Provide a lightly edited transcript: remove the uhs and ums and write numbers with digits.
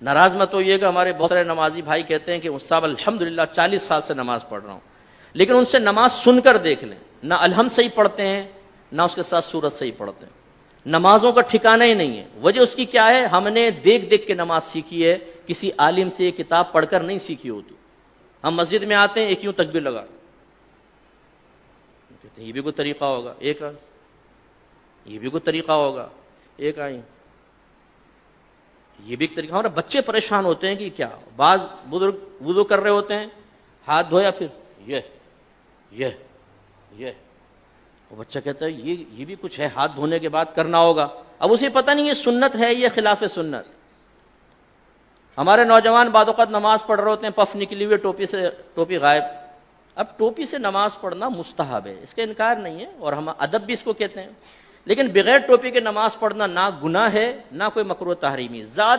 ناراض مت ہوئیے گا، ہمارے بہت سارے نمازی بھائی کہتے ہیں کہ صاحب الحمدللہ 40 سال سے نماز پڑھ رہا ہوں، لیکن ان سے نماز سن کر دیکھ لیں، نہ الحمد صحیح پڑھتے ہیں نہ اس کے ساتھ سورت صحیح پڑھتے ہیں، نمازوں کا ٹھکانہ ہی نہیں ہے۔ وجہ اس کی کیا ہے؟ ہم نے دیکھ دیکھ کے نماز سیکھی ہے، کسی عالم سے کتاب پڑھ کر نہیں سیکھی ہوتی۔ ہم مسجد میں آتے ہیں، ایک یوں تکبیر لگا، کہتے ہیں یہ بھی کوئی طریقہ ہوگا، ایک یہ بھی کوئی طریقہ ہوگا، ایک آئی یہ بھی ایک طریقہ۔ ہمارے بچے پریشان ہوتے ہیں کہ کیا، بعض بزرگ وضو کر رہے ہوتے ہیں، ہاتھ دھویا، پھر یہ وہ بچہ کہتا ہے یہ بھی کچھ ہے، ہاتھ دھونے کے بعد کرنا ہوگا۔ اب اسے پتہ نہیں یہ سنت ہے یہ خلاف سنت۔ ہمارے نوجوان بعض اوقات نماز پڑھ رہے ہوتے ہیں، پف نکلی ہوئی، ٹوپی غائب۔ اب ٹوپی سے نماز پڑھنا مستحب ہے، اس کا انکار نہیں ہے، اور ہم ادب بھی اس کو کہتے ہیں، لیکن بغیر ٹوپی کے نماز پڑھنا نہ گناہ ہے نہ کوئی مکروہ تحریمی۔ زیادہ